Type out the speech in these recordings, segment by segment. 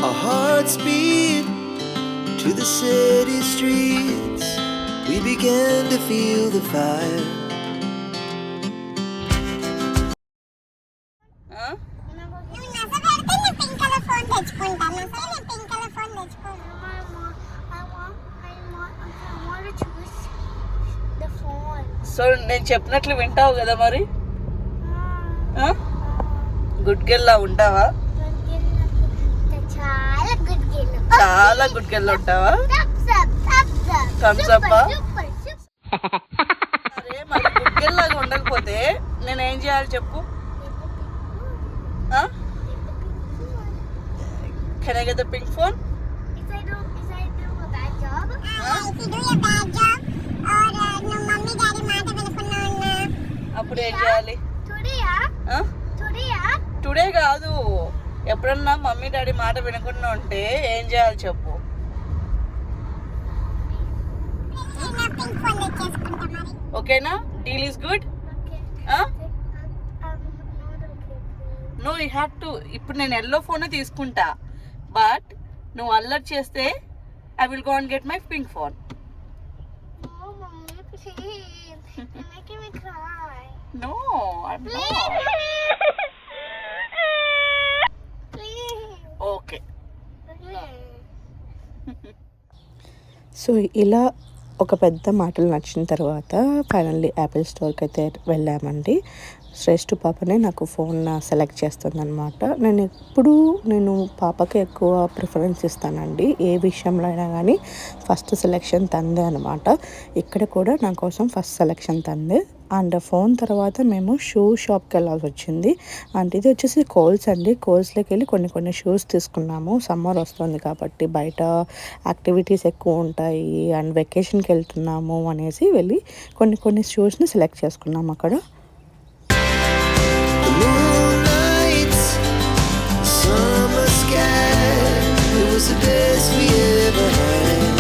Our hearts beat to the city streets. We began to feel the fire. So నేను చెప్పినట్లు వింటావు కదా మరి? గుడ్ గర్ల్ లా ఉంటావా? చాలా గుడ్ గర్ల్ ఉంటావా? Thumbs up. అరే మరి గుడ్ గర్ల్ లాగా ఉండకపోతే నేను ఏం చేయాలి చెప్పు? Can I get the pink phone? If I do a bad job? If you do a bad job, or no mummy daddy మాట వినకుండా ఉన్నా అప్పుడు ఏం చేయాలి? టుడే కాదు, ఎప్పుడన్నా మమ్మీ డాడీ మాట వినకుండా ఉంటే ఏం చేయాలి చెప్పు? ఓకేనా? Deal is good. No you have to. ఇప్పుడు నేను ఎల్లో ఫోన్ తీసుకుంటా, బట్ నువ్వు అల్లరి చేస్తే I will go and get my pink phone. No, I'm not. Okay. So ఇలా ఒక పెద్ద మాటలు నచ్చిన తర్వాత ఫైనల్లీ యాపిల్ స్టోర్కి అయితే వెళ్ళామండి. శ్రేష్ఠ పాపనే నాకు ఫోన్ సెలెక్ట్ చేస్తుందన్నమాట. నేను పాపకి ఎక్కువ ప్రిఫరెన్స్ ఇస్తానండి. ఏ విషయంలో అయినా కానీ ఫస్ట్ సెలెక్షన్ తందే అనమాట. ఇక్కడ కూడా నా కోసం ఫస్ట్ సెలెక్షన్ తందే. అండ్ ఫోన్ తర్వాత మేము షూ షాప్కి వెళ్ళాల్సి వచ్చింది. అండ్ ఇది వచ్చేసి కోల్స్ అండి. కోల్స్లోకి వెళ్ళి కొన్ని షూస్ తీసుకున్నాము. సమ్మర్ వస్తుంది కాబట్టి బయట యాక్టివిటీస్ ఎక్కువ ఉంటాయి అండ్ వెకేషన్కి వెళ్తున్నాము అనేసి వెళ్ళి కొన్ని షూస్ని సెలెక్ట్ చేసుకున్నాము అక్కడ. Moonlights, summer sky, it was the best we ever had.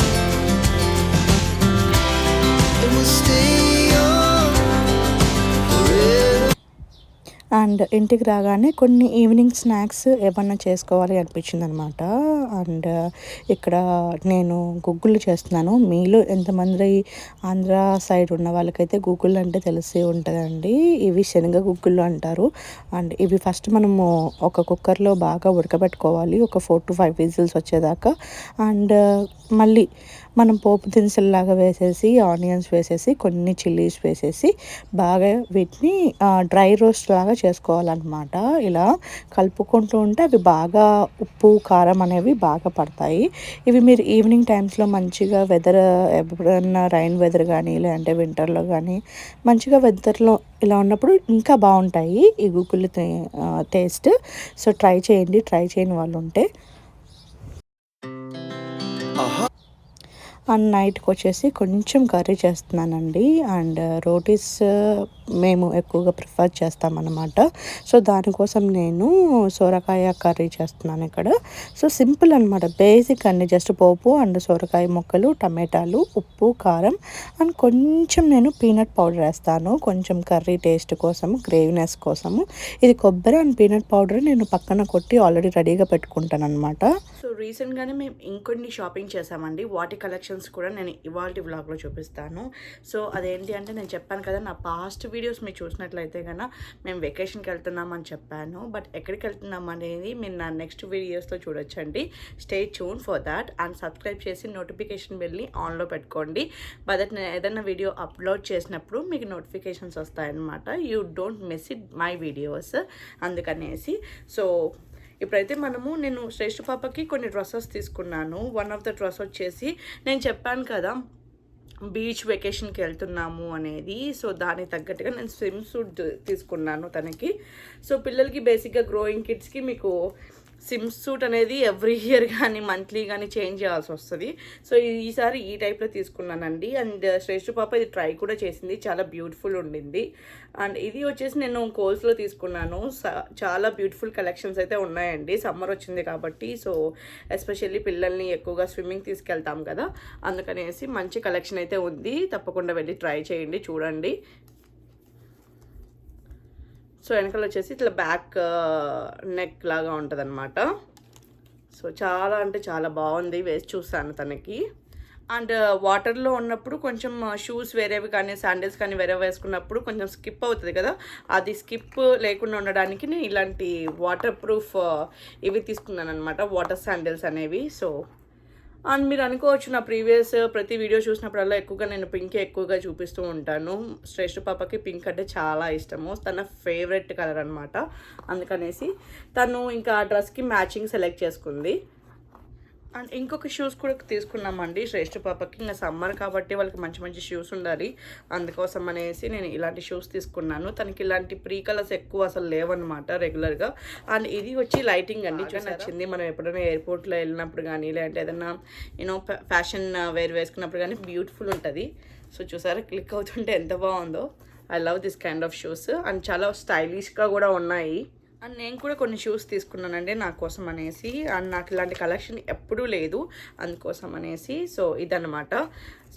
And we'll stay on forever. And ఇంటికి రాగానే కొన్ని ఈవినింగ్ స్నాక్స్ ఏమన్నా చేసుకోవాలి అనిపించింది అనమాట. అండ్ ఇక్కడ నేను గుగ్గులు చేస్తున్నాను. మీలో ఎంతమంది ఆంధ్ర సైడ్ ఉన్న వాళ్ళకైతే గుగ్గులు అంటే తెలిసి ఉంటుందండి. ఇవి శనగ గుగ్గులు అంటారు. అండ్ ఇవి ఫస్ట్ మనము ఒక కుక్కర్లో బాగా ఉడకబెట్టుకోవాలి, ఒక 4 to 5 విజిల్స్ వచ్చేదాకా. అండ్ మళ్ళీ మనం పోపు దినుసుల్లాగా వేసేసి ఆనియన్స్ వేసేసి కొన్ని చిల్లీస్ వేసేసి బాగా వీటిని డ్రై రోస్ట్ లాగా చేసుకోవాలన్నమాట. ఇలా కలుపుకుంటూ ఉంటే అవి బాగా ఉప్పు కారం అనేవి బాగా పడతాయి. ఇవి మీరు ఈవినింగ్ టైమ్స్లో మంచిగా వెదర్ ఎప్పుడన్నా రైన్ వెదర్ కానీ లేదంటే వింటర్లో కానీ మంచిగా వెదర్లో ఇలా ఉన్నప్పుడు ఇంకా బాగుంటాయి ఈ గుగ్గులు టేస్ట్. సో ట్రై చేయని వాళ్ళు ఉంటే. అండ్ నైట్కి వచ్చేసి కొంచెం కర్రీ చేస్తున్నానండి. అండ్ రోటీస్ మేము ఎక్కువగా ప్రిఫర్ చేస్తామన్నమాట. సో దానికోసం నేను సొరకాయ కర్రీ చేస్తున్నాను ఇక్కడ. సో సింపుల్ అనమాట, బేసిక్ అండి. జస్ట్ పోపు అండ్ సొరకాయ ముక్కలు, టమాటాలు, ఉప్పు, కారం అండ్ కొంచెం నేను పీనట్ పౌడర్ వేస్తాను, కొంచెం కర్రీ టేస్ట్ కోసము, గ్రేవీనెస్ కోసము. ఇది కొబ్బరి అండ్ పీనట్ పౌడర్ నేను పక్కన కొట్టి ఆల్రెడీ రెడీగా పెట్టుకుంటాను అనమాట. సో రీసెంట్గానే మేము ఇంకొన్ని షాపింగ్ చేసామండి. వాటి కలెక్షన్స్ కూడా నేను ఇవాళ వ్లాగ్లో చూపిస్తాను. సో అదేంటి అంటే నేను చెప్పాను కదా, నా పాస్ట్ వీడియోస్ మీరు చూసినట్లయితే కన్నా మేము వెకేషన్కి వెళ్తున్నామని చెప్పాను. బట్ ఎక్కడికి వెళ్తున్నాం అనేది మీరు నా నెక్స్ట్ వీడియోస్లో చూడొచ్చండి. Stay tune for that and subscribe చేసి నోటిఫికేషన్ బెల్ని ఆన్లో పెట్టుకోండి. బట్ నేను ఏదైనా వీడియో అప్లోడ్ చేసినప్పుడు మీకు నోటిఫికేషన్స్ వస్తాయన్నమాట. You don't miss it my videos అందుకనేసి. సో ఇప్పుడైతే నేను శ్రేష్ఠ పాపకి కొన్ని డ్రెస్సెస్ తీసుకున్నాను. వన్ ఆఫ్ ద డ్రెస్ వచ్చేసి నేను చెప్పాను కదా బీచ్ వెకేషన్కి వెళ్తున్నాము అనేది. సో దానికి తగ్గట్టుగా నేను స్విమ్ సూట్ తీసుకున్నాను తనకి. సో పిల్లలకి బేసిక్గా గ్రోయింగ్ కిడ్స్కి మీకు స్విమ్ సూట్ అనేది ఎవ్రీ ఇయర్ కానీ మంత్లీ కానీ చేంజ్ చేయాల్సి వస్తుంది. సో ఈసారి ఈ టైప్లో తీసుకున్నానండి. అండ్ శ్రేష్ఠ పాప ఇది ట్రై కూడా చేసింది, చాలా బ్యూటిఫుల్ ఉండింది. అండ్ ఇది వచ్చేసి నేను కోల్స్లో తీసుకున్నాను. చాలా బ్యూటిఫుల్ కలెక్షన్స్ అయితే ఉన్నాయండి. సమ్మర్ వచ్చింది కాబట్టి సో ఎస్పెషల్లీ పిల్లల్ని ఎక్కువగా స్విమ్మింగ్ తీసుకెళ్తాం కదా, అందుకనేసి మంచి కలెక్షన్ అయితే ఉంది. తప్పకుండా వెళ్ళి ట్రై చేయండి, చూడండి. సో వెనకాల వచ్చేసి ఇట్లా బ్యాక్ నెక్ లాగా ఉంటుంది అనమాట. సో చాలా అంటే చాలా బాగుంది, వేసి చూస్తాను తనకి. అండ్ వాటర్లో ఉన్నప్పుడు కొంచెం షూస్ వేరేవి కానీ శాండిల్స్ కానీ వేరే వేసుకున్నప్పుడు కొంచెం స్కిప్ అవుతుంది కదా, అది స్కిప్ లేకుండా ఉండడానికి నేను ఇలాంటి వాటర్ ప్రూఫ్ ఇవి తీసుకున్నాను అనమాట, వాటర్ శాండిల్స్ అనేవి. సో అండ్ మీరు అనుకోవచ్చు నా ప్రీవియస్ ప్రతి వీడియో చూసినప్పుడల్లా ఎక్కువగా నేను పింక్ ఎక్కువగా చూపిస్తూ ఉంటాను. శ్రేష్ఠ పాపకి పింక్ అంటే చాలా ఇష్టము, తన ఫేవరెట్ కలర్ అనమాట. అందుకనేసి తను ఇంకా ఆ డ్రెస్కి మ్యాచింగ్ సెలెక్ట్ చేసుకుంది. అండ్ ఇంకొక షూస్ కూడా తీసుకున్నామండి శ్రేష్ఠ పాపకి. ఇంకా సమ్మర్ కాబట్టి వాళ్ళకి మంచి మంచి షూస్ ఉండాలి, అందుకోసం అనేసి నేను ఇలాంటి షూస్ తీసుకున్నాను. తనకి ఇలాంటి ప్రీ కలర్స్ ఎక్కువ అసలు లేవన్నమాట రెగ్యులర్గా. అండ్ ఇది వచ్చి లైటింగ్ అండి, చూసి నచ్చింది. మనం ఎప్పుడైనా ఎయిర్పోర్ట్లో వెళ్ళినప్పుడు కానీ లేదంటే ఏదైనా ఫ్యాషన్ వేర్ వేసుకున్నప్పుడు కానీ బ్యూటిఫుల్ ఉంటుంది. సో చూసారా క్లిక్ అవుతుంటే ఎంత బాగుందో. I love this kind of shoes. And చాలా స్టైలిష్గా కూడా ఉన్నాయి. అండ్ నేను కూడా కొన్ని షూస్ తీసుకున్నానండి నా కోసం అనేసి. అండ్ నాకు ఇలాంటి కలెక్షన్ ఎప్పుడూ లేదు, అందుకోసం అనేసి. సో ఇదన్నమాట,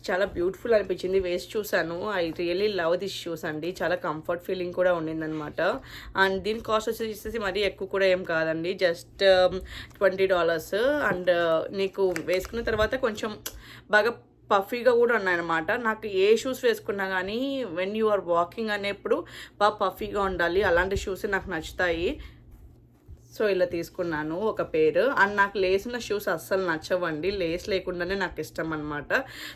చాలా బ్యూటిఫుల్ అనిపించింది, వేసి చూసాను. I really love this shoes అండి, చాలా కంఫర్ట్ ఫీలింగ్ కూడా ఉండిందనమాట. అండ్ దీని కాస్ట్ వచ్చేసి మరీ ఎక్కువ కూడా ఏం కాదండి, జస్ట్ $20. అండ్ నీకు వేసుకున్న తర్వాత కొంచెం బాగా పఫీగా కూడా ఉన్నాయన్నమాట. నాకు ఏ షూస్ వేసుకున్నా కానీ వెన్ యూ ఆర్ వాకింగ్ అనేప్పుడు బాగా పఫీగా ఉండాలి, అలాంటి షూస్ నాకు నచ్చుతాయి. సో ఇలా తీసుకున్నాను ఒక పేరు. అండ్ నాకు లేస్ ఉన్న షూస్ అస్సలు నచ్చవండి, లేస్ లేకుండానే నాకు ఇష్టం అనమాట.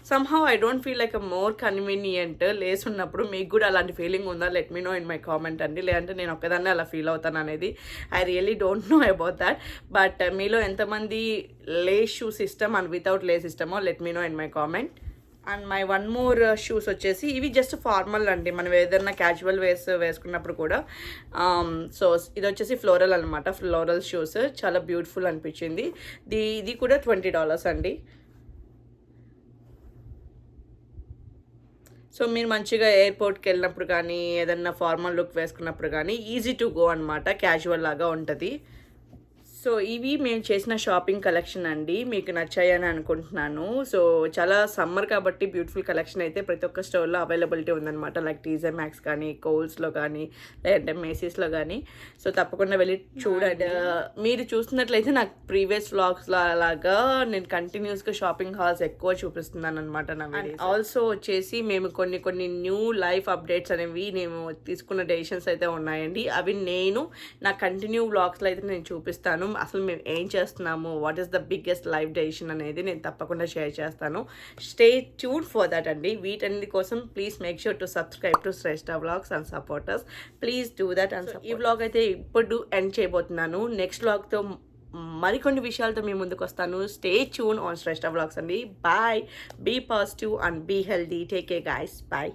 Somehow I don't feel like a more convenient laces ఉన్నప్పుడు. మీకు కూడా అలాంటి ఫీలింగ్ ఉందా? Let me know in my comment అండి, లేదంటే నేను ఒక్కదాన్నే అలా ఫీల్ అవుతాను అనేది I really don't know about that. But మీలో ఎంతమంది లేస్ షూస్ ఇష్టం అండ్ వితౌట్ లేస్ ఇష్టమో let me know in my comment. And my one more shoes వచ్చేసి ఇవి జస్ట్ ఫార్మల్ అండి, మనం ఏదైనా క్యాజువల్ వేసుకున్నప్పుడు కూడా. సో ఇది వచ్చేసి ఫ్లోరల్ అనమాట, ఫ్లోరల్ షూస్ చాలా బ్యూటిఫుల్ అనిపించింది. ఇది కూడా $20 అండి. సో మీరు మంచిగా ఎయిర్పోర్ట్కి వెళ్ళినప్పుడు కానీ ఏదన్నా ఫార్మల్ లుక్ వేసుకున్నప్పుడు కానీ ఈజీ టు గో అనమాట, క్యాజువల్ లాగా ఉంటుంది. సో ఇవి మేము చేసిన షాపింగ్ కలెక్షన్ అండి, మీకు నచ్చాయని అనుకుంటున్నాను. సో చాలా సమ్మర్ కాబట్టి బ్యూటిఫుల్ కలెక్షన్ అయితే ప్రతి ఒక్క స్టోర్లో అవైలబిలిటీ ఉందన్నమాట, లైక్ టీజే మ్యాక్స్ కానీ, కోల్స్లో కానీ, లేదంటే మేసీస్లో కానీ. సో తప్పకుండా వెళ్ళి చూడండి. మీరు చూస్తున్నట్లయితే నాకు ప్రీవియస్ వ్లాగ్స్లో అలాగా నేను కంటిన్యూస్గా షాపింగ్ హాల్స్ ఎక్కువ చూపిస్తున్నాను అనమాట నా వీడియోస్. ఆల్సో వచ్చేసి మేము కొన్ని న్యూ లైఫ్ అప్డేట్స్ అనేవి నేను తీసుకున్న డెసిషన్స్ అయితే ఉన్నాయండి, అవి నేను నా కంటిన్యూ వ్లాగ్స్లో అయితే నేను చూపిస్తాను. అసలు మేము ఏం చేస్తున్నాము, what is the biggest life decision అనేది నేను తప్పకుండా షేర్ చేస్తాను. స్టే ట్యూన్ ఫర్ దట్ అండి. వీటన్నిటి కోసం please make sure to subscribe to Shreshtha vlogs and supporters. Please do that. And ఈ వ్లాగ్ అయితే ఇప్పుడు ఎండ్ చేయబోతున్నాను. నెక్స్ట్ వ్లాగ్తో మరికొన్ని విషయాలతో మీ ముందుకు వస్తాను. Stay tune on Shreshta vlogs అండి. Bye, be positive and be healthy. Take care guys, bye.